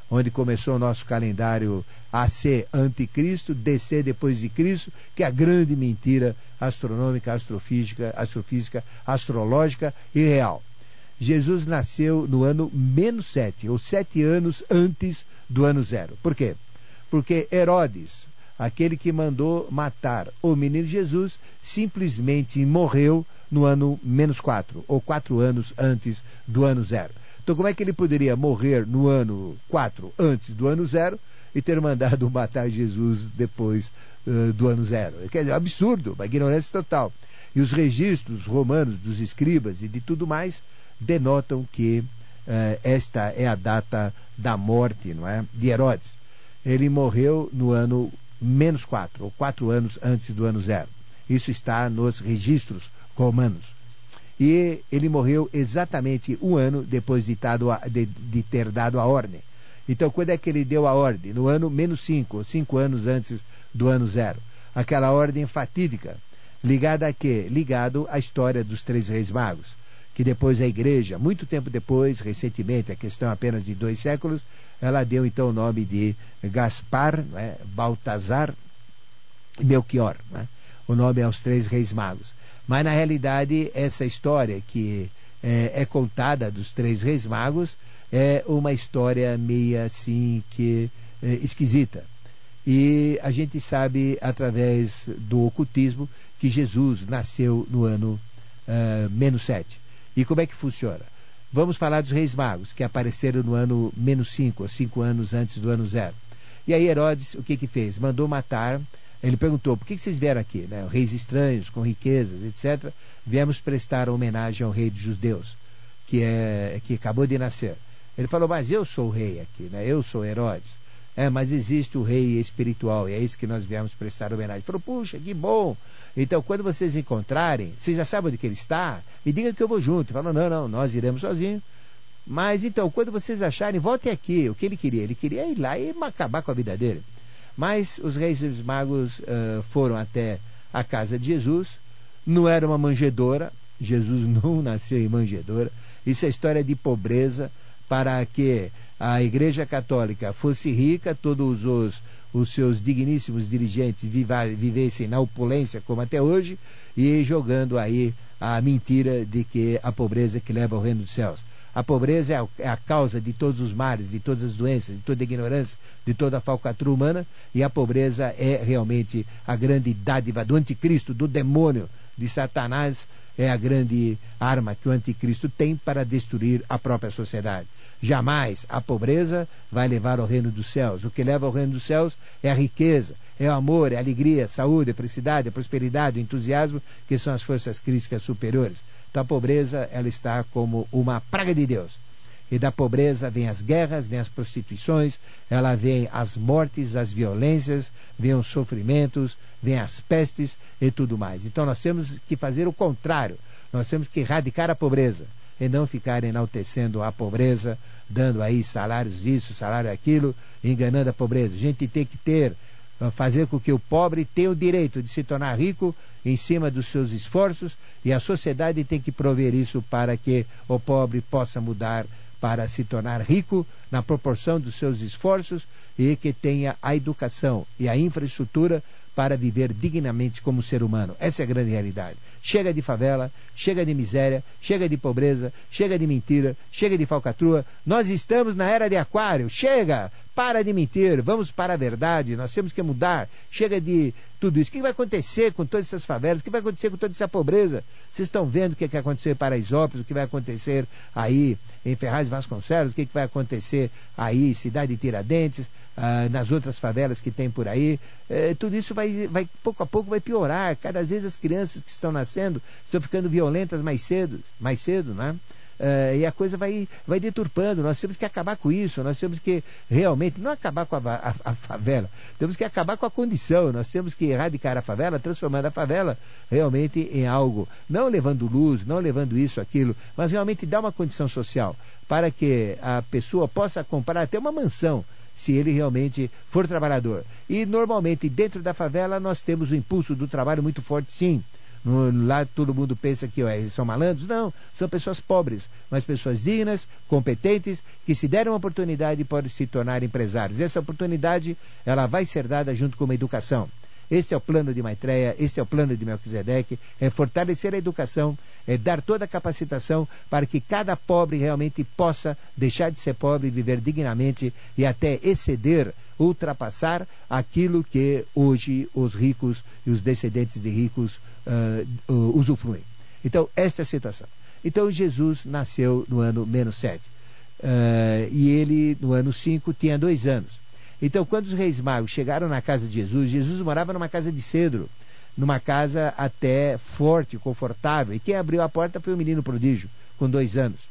onde começou o nosso calendário AC anticristo, DC depois de Cristo, que é a grande mentira astronômica, astrofísica, astrológica e real. Jesus nasceu no ano -7, ou 7 anos antes do ano zero. Por quê? Porque Herodes, aquele que mandou matar o menino Jesus, simplesmente morreu no ano -4, ou 4 anos antes do ano zero. Então como é que ele poderia morrer no ano 4 antes do ano zero e ter mandado matar Jesus depois do ano zero? Quer dizer, absurdo, uma ignorância total. E os registros romanos dos escribas e de tudo mais denotam que esta é a data da morte, não é, de Herodes. Ele morreu no ano -4, ou 4 anos antes do ano zero. Isso está nos registros romanos. E ele morreu exatamente um ano depois de ter dado a ordem. Então, quando é que ele deu a ordem? No ano -5, ou 5 anos antes do ano zero. Aquela ordem fatídica, ligada a quê? Ligado à história dos 3 reis magos, que depois a igreja, muito tempo depois, recentemente, a questão apenas de 2 séculos, ela deu então o nome de Gaspar, né, Baltazar e Melchior, né? O nome aos 3 reis magos. Mas na realidade essa história que é contada dos 3 reis magos é uma história meio assim que esquisita. E a gente sabe através do ocultismo que Jesus nasceu no ano -7. E como é que funciona? Vamos falar dos reis magos, que apareceram no ano -5, ou 5 anos antes do ano zero. E aí Herodes, o que fez? Mandou matar. Ele perguntou, por que vocês vieram aqui? Né? Reis estranhos, com riquezas, etc. Viemos prestar homenagem ao rei dos judeus, que acabou de nascer. Ele falou, mas eu sou o rei aqui, né? Eu sou Herodes. Mas existe o rei espiritual, e é isso que nós viemos prestar homenagem. Ele falou, puxa, que bom. Então, quando vocês encontrarem, vocês já sabem onde que ele está? E diga que eu vou junto. Ele falou, não, nós iremos sozinhos. Mas então, quando vocês acharem, voltem aqui. O que ele queria? Ele queria ir lá e acabar com a vida dele. Mas os reis magos foram até a casa de Jesus. Não era uma manjedoura. Jesus não nasceu em manjedoura. Isso é história de pobreza, para que a Igreja Católica fosse rica, todos os seus digníssimos dirigentes vivessem na opulência como até hoje, e jogando aí a mentira de que a pobreza que leva ao reino dos céus. A pobreza é a causa de todos os males, de todas as doenças, de toda a ignorância, de toda a falcatrua humana, e a pobreza é realmente a grande dádiva do anticristo, do demônio, de Satanás. É a grande arma que o anticristo tem para destruir a própria sociedade. Jamais a pobreza vai levar ao reino dos céus. O que leva ao reino dos céus é a riqueza, é o amor, é a alegria, a saúde, a felicidade, a prosperidade, o entusiasmo, que são as forças crísticas superiores. Então a pobreza, ela está como uma praga de Deus. E da pobreza vem as guerras, vem as prostituições, ela vem as mortes, as violências, vem os sofrimentos, vem as pestes e tudo mais. Então nós temos que fazer o contrário. Nós temos que erradicar a pobreza e não ficar enaltecendo a pobreza, dando aí salários isso, salário aquilo, enganando a pobreza. A gente tem que fazer com que o pobre tenha o direito de se tornar rico em cima dos seus esforços, e a sociedade tem que prover isso para que o pobre possa mudar para se tornar rico na proporção dos seus esforços, e que tenha a educação e a infraestrutura para viver dignamente como ser humano. Essa é a grande realidade. Chega de favela, chega de miséria, chega de pobreza, chega de mentira, chega de falcatrua. Nós estamos na era de Aquário. Chega! Para de mentir, vamos para a verdade, nós temos que mudar. Chega de tudo isso. O que vai acontecer com todas essas favelas? O que vai acontecer com toda essa pobreza? Vocês estão vendo o que vai acontecer em Paraisópolis, o que vai acontecer aí em Ferraz de Vasconcelos, o que vai acontecer aí em Cidade de Tiradentes, nas outras favelas que tem por aí. Tudo isso vai pouco a pouco vai piorar. Cada vez as crianças que estão nascendo estão ficando violentas mais cedo, né? E a coisa vai deturpando. Nós temos que acabar com isso. Nós temos que realmente não acabar com a favela, temos que acabar com a condição. Nós temos que erradicar a favela, transformando a favela realmente em algo, não levando luz, não levando isso, aquilo, mas realmente dar uma condição social para que a pessoa possa comprar até uma mansão, se ele realmente for trabalhador. E normalmente dentro da favela nós temos o impulso do trabalho muito forte, sim. Lá todo mundo pensa que são malandros. Não, são pessoas pobres, mas pessoas dignas, competentes, que se derem uma oportunidade podem se tornar empresários. Essa oportunidade ela vai ser dada junto com uma educação. Este é o plano de Maitreya, este é o plano de Melquisedeque, é fortalecer a educação, é dar toda a capacitação para que cada pobre realmente possa deixar de ser pobre e viver dignamente e até exceder, ultrapassar aquilo que hoje os ricos e os descendentes de ricos usufruem. Então, esta é a situação. Então, Jesus nasceu no ano -7. E ele, no ano 5, tinha 2 anos. Então, quando os reis magos chegaram na casa de Jesus, Jesus morava numa casa de cedro, numa casa até forte, confortável. E quem abriu a porta foi o menino prodígio, com 2 anos.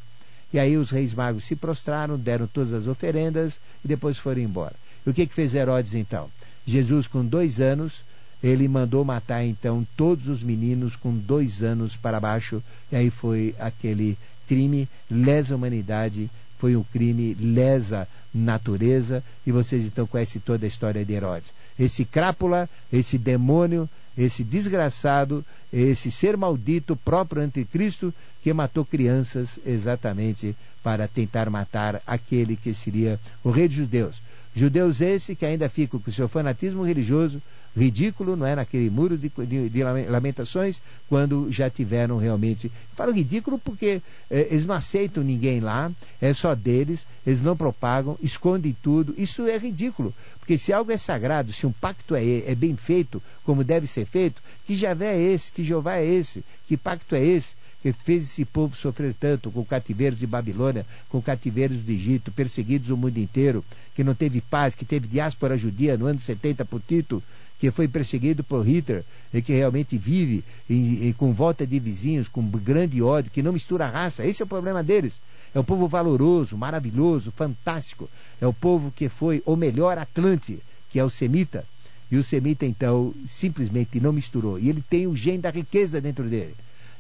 E aí os reis magos se prostraram, deram todas as oferendas e depois foram embora. E o que fez Herodes então? Jesus, com 2 anos, ele mandou matar então todos os meninos com 2 anos para baixo. E aí foi aquele crime, lesa humanidade, foi um crime, lesa natureza. E vocês então conhecem toda a história de Herodes. Esse crápula, esse demônio, esse desgraçado, esse ser maldito, próprio anticristo, que matou crianças exatamente para tentar matar aquele que seria o rei dos judeus. Judeus esse que ainda ficam com seu fanatismo religioso ridículo, não é? Naquele muro de lamentações, quando já tiveram realmente... Falo ridículo porque eles não aceitam ninguém lá, é só deles, eles não propagam, escondem tudo. Isso é ridículo, porque se algo é sagrado, se um pacto é bem feito, como deve ser feito, que Javé é esse, que Jeová é esse, que pacto é esse, que fez esse povo sofrer tanto com cativeiros de Babilônia, com cativeiros do Egito, perseguidos o mundo inteiro, que não teve paz, que teve diáspora judia no ano 70 por Tito, que foi perseguido por Hitler, e que realmente vive com volta de vizinhos, com grande ódio, que não mistura raça. Esse é o problema deles. É um povo valoroso, maravilhoso, fantástico. É o povo que foi o melhor Atlante, que é o semita. E o semita, então, simplesmente não misturou. E ele tem o gene da riqueza dentro dele.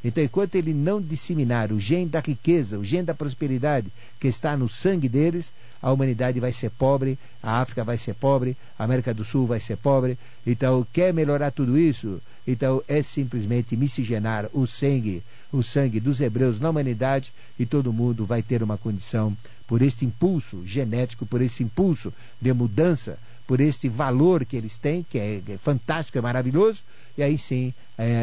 Então, enquanto ele não disseminar o gene da riqueza, o gene da prosperidade que está no sangue deles, a humanidade vai ser pobre, a África vai ser pobre, a América do Sul vai ser pobre. Então, quer melhorar tudo isso? Então, é simplesmente miscigenar o sangue dos hebreus na humanidade, e todo mundo vai ter uma condição, por esse impulso genético, por esse impulso de mudança, por esse valor que eles têm, que é fantástico, é maravilhoso. E aí sim,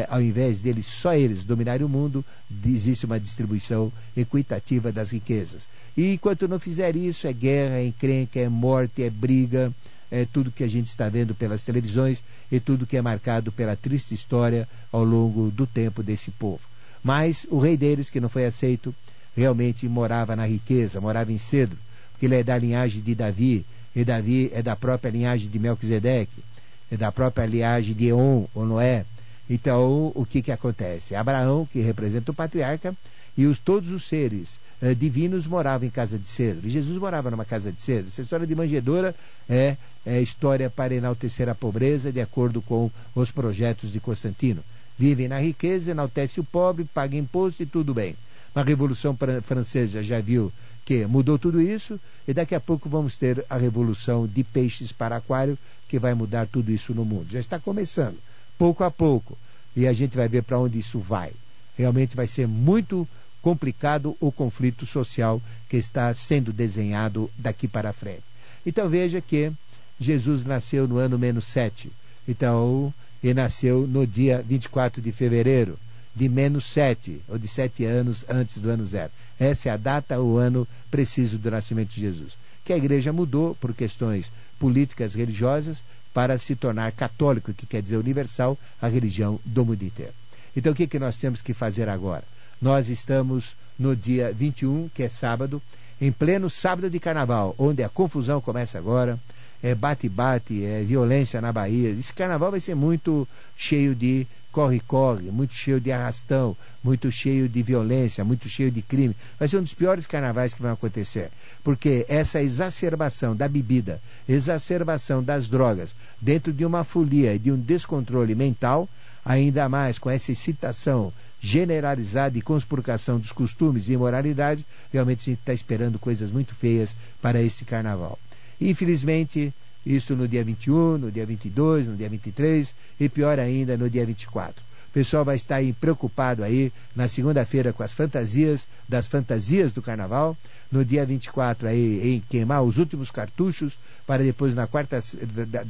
ao invés deles, só eles dominarem o mundo, existe uma distribuição equitativa das riquezas. E enquanto não fizer isso, é guerra, é encrenca, é morte, é briga, é tudo que a gente está vendo pelas televisões e tudo que é marcado pela triste história ao longo do tempo desse povo. Mas o rei deles, que não foi aceito, realmente morava na riqueza, morava em cedro, porque ele é da linhagem de Davi, e Davi é da própria linhagem de Melquisedeque, é da própria linhagem de Eon, ou Noé. Então, o que acontece? Abraão, que representa o patriarca, e todos os seres divinos moravam em casa de cedro. E Jesus morava numa casa de cedro. Essa história de manjedoura é história para enaltecer a pobreza, de acordo com os projetos de Constantino. Vivem na riqueza, enaltece o pobre, paga imposto e tudo bem. A Revolução Francesa já viu que mudou tudo isso, e daqui a pouco vamos ter a revolução de peixes para aquário, que vai mudar tudo isso no mundo. Já está começando, pouco a pouco, e a gente vai ver para onde isso vai. Realmente vai ser muito complicado o conflito social que está sendo desenhado daqui para frente. Então veja que Jesus nasceu no ano -7. Então, ele nasceu no dia 24 de fevereiro, de -7, ou de 7 anos antes do ano 0. Essa é a data, o ano preciso do nascimento de Jesus. Que a igreja mudou por questões políticas, religiosas, para se tornar católico, que quer dizer universal, a religião do mundo inteiro. Então, o que nós temos que fazer agora? Nós estamos no dia 21, que é sábado, em pleno sábado de carnaval, onde a confusão começa agora, é bate-bate, é violência na Bahia. Esse carnaval vai ser muito cheio de corre-corre, muito cheio de arrastão, muito cheio de violência, muito cheio de crime. Vai ser um dos piores carnavais que vão acontecer, porque essa exacerbação da bebida, exacerbação das drogas, dentro de uma folia e de um descontrole mental, ainda mais com essa excitação generalizada e conspurcação dos costumes e imoralidade, realmente a gente está esperando coisas muito feias para esse carnaval. Infelizmente, isso no dia 21, no dia 22, no dia 23 e pior ainda no dia 24. O pessoal vai estar aí preocupado aí na segunda-feira com as fantasias, das fantasias do carnaval, no dia 24 aí em queimar os últimos cartuchos, para depois da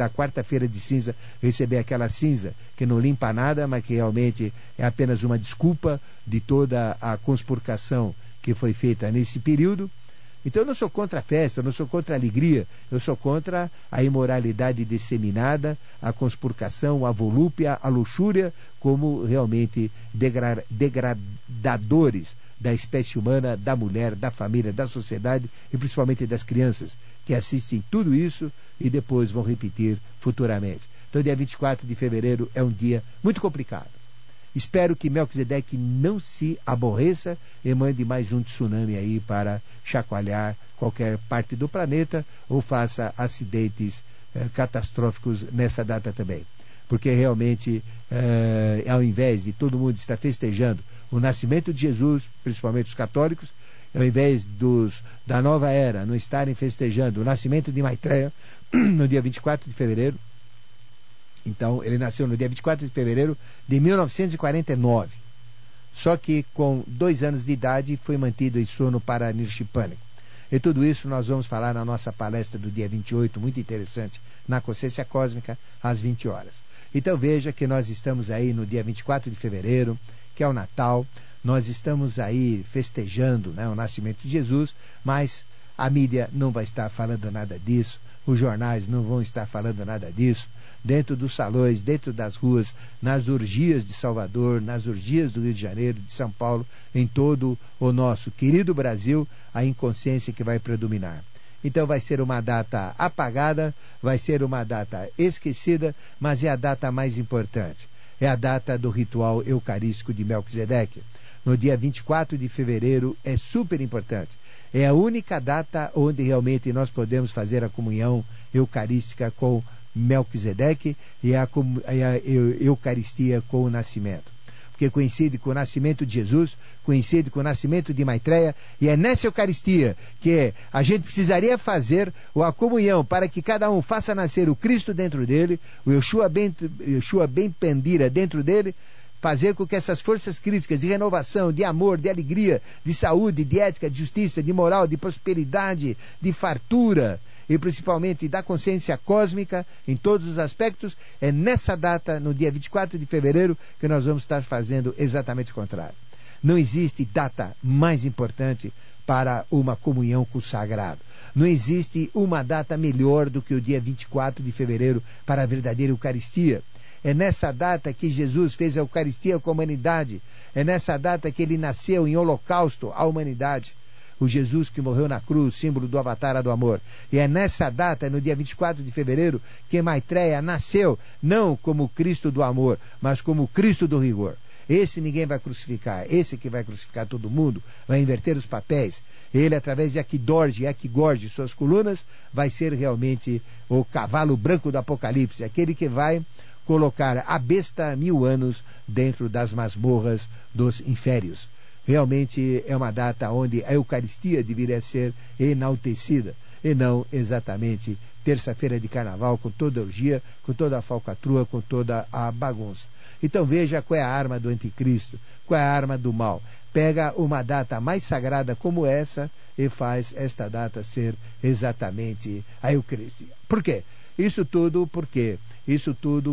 quarta-feira de cinza receber aquela cinza que não limpa nada, mas que realmente é apenas uma desculpa de toda a conspurcação que foi feita nesse período. Então eu não sou contra a festa, eu não sou contra a alegria, eu sou contra a imoralidade disseminada, a conspurcação, a volúpia, a luxúria, como realmente degradadores da espécie humana, da mulher, da família, da sociedade e principalmente das crianças, que assistem tudo isso e depois vão repetir futuramente. Então dia 24 de fevereiro é um dia muito complicado. Espero que Melquisedeque não se aborreça e mande mais um tsunami aí para chacoalhar qualquer parte do planeta ou faça acidentes catastróficos nessa data também. Porque realmente, ao invés de todo mundo estar festejando o nascimento de Jesus, principalmente os católicos, ao invés da nova era não estarem festejando o nascimento de Maitreya no dia 24 de fevereiro, então, ele nasceu no dia 24 de fevereiro de 1949. Só que com 2 anos de idade foi mantido em sono paranirxipânico. E tudo isso nós vamos falar na nossa palestra do dia 28, muito interessante, na Consciência Cósmica, às 20 horas. Então veja que nós estamos aí no dia 24 de fevereiro, que é o Natal. Nós estamos aí festejando, né, o nascimento de Jesus, mas a mídia não vai estar falando nada disso, os jornais não vão estar falando nada disso. Dentro dos salões, dentro das ruas, nas orgias de Salvador, nas orgias do Rio de Janeiro, de São Paulo, em todo o nosso querido Brasil, a inconsciência que vai predominar. Então vai ser uma data apagada, vai ser uma data esquecida, mas é a data mais importante. É a data do ritual eucarístico de Melquisedeque. No dia 24 de fevereiro é super importante. É a única data onde realmente nós podemos fazer a comunhão eucarística com Melquisedeque e a Eucaristia com o nascimento. Porque coincide com o nascimento de Jesus, coincide com o nascimento de Maitreya, e é nessa Eucaristia que a gente precisaria fazer a comunhão para que cada um faça nascer o Cristo dentro dele, o Yeshua ben Pendira dentro dele, fazer com que essas forças críticas de renovação, de amor, de alegria, de saúde, de ética, de justiça, de moral, de prosperidade, de fartura, e principalmente da consciência cósmica, em todos os aspectos, é nessa data, no dia 24 de fevereiro, que nós vamos estar fazendo exatamente o contrário. Não existe data mais importante para uma comunhão com o sagrado. Não existe uma data melhor do que o dia 24 de fevereiro para a verdadeira Eucaristia. É nessa data que Jesus fez a Eucaristia com a humanidade. É nessa data que ele nasceu em holocausto à humanidade. o Jesus que morreu na cruz, símbolo do Avatar do amor. E é nessa data, no dia 24 de fevereiro, que Maitreya nasceu, não como Cristo do amor, mas como Cristo do rigor. Esse ninguém vai crucificar, esse que vai crucificar todo mundo, vai inverter os papéis. Ele, através de Akigorge, suas colunas, vai ser realmente o cavalo branco do Apocalipse, aquele que vai colocar a besta 1000 anos dentro das masmorras dos inférios. Realmente é uma data onde a Eucaristia deveria ser enaltecida, e não exatamente terça-feira de carnaval, com toda a orgia, com toda a falcatrua, com toda a bagunça. Então veja qual é a arma do anticristo, qual é a arma do mal. Pega uma data mais sagrada como essa e faz esta data ser exatamente a Eucaristia. Por quê? Isso tudo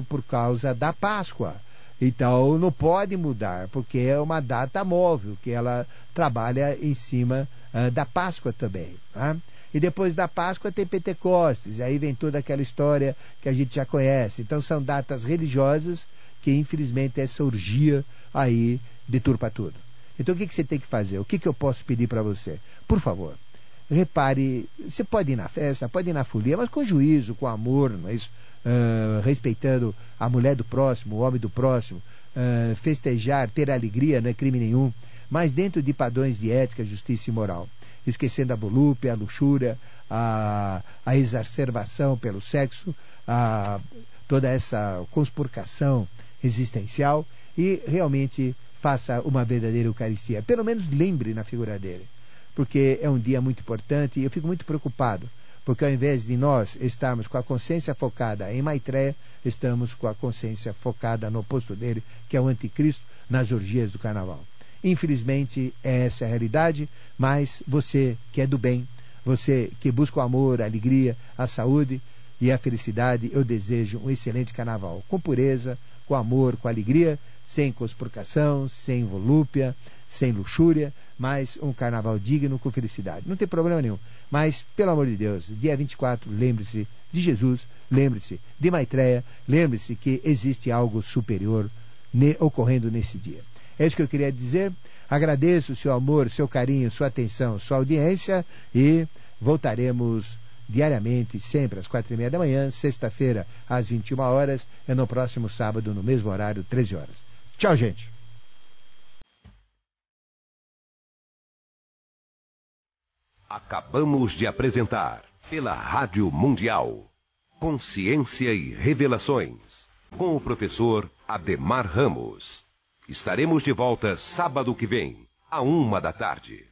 por causa da Páscoa. Então não pode mudar, porque é uma data móvel, que ela trabalha em cima da Páscoa também. Tá? E depois da Páscoa tem Pentecostes, aí vem toda aquela história que a gente já conhece. Então são datas religiosas que infelizmente essa orgia aí deturpa tudo. Então o que você tem que fazer? O que eu posso pedir para você? Por favor, repare, você pode ir na festa, pode ir na folia, mas com juízo, com amor, não é isso? Respeitando a mulher do próximo, o homem do próximo, festejar, ter alegria, não é crime nenhum, mas dentro de padrões de ética, justiça e moral, esquecendo a volúpia, a luxúria, a exacerbação pelo sexo, toda essa conspurcação existencial, e realmente faça uma verdadeira Eucaristia. Pelo menos lembre na figura dele, porque é um dia muito importante e eu fico muito preocupado, porque ao invés de nós estarmos com a consciência focada em Maitreya, estamos com a consciência focada no oposto dele, que é o anticristo, nas orgias do carnaval. Infelizmente, essa é a realidade, mas você que é do bem, você que busca o amor, a alegria, a saúde e a felicidade, eu desejo um excelente carnaval, com pureza, com amor, com alegria, sem conspurcação, sem volúpia, sem luxúria, mas um carnaval digno com felicidade. Não tem problema nenhum. Mas, pelo amor de Deus, dia 24, lembre-se de Jesus, lembre-se de Maitreya, lembre-se que existe algo superior ocorrendo nesse dia. É isso que eu queria dizer. Agradeço o seu amor, seu carinho, sua atenção, sua audiência e voltaremos diariamente, sempre às 4:30 da manhã, sexta-feira às 21 horas e no próximo sábado, no mesmo horário, 13 horas. Tchau, gente! Acabamos de apresentar, pela Rádio Mundial, Consciência e Revelações, com o professor Ademar Ramos. Estaremos de volta sábado que vem, à 1 da tarde.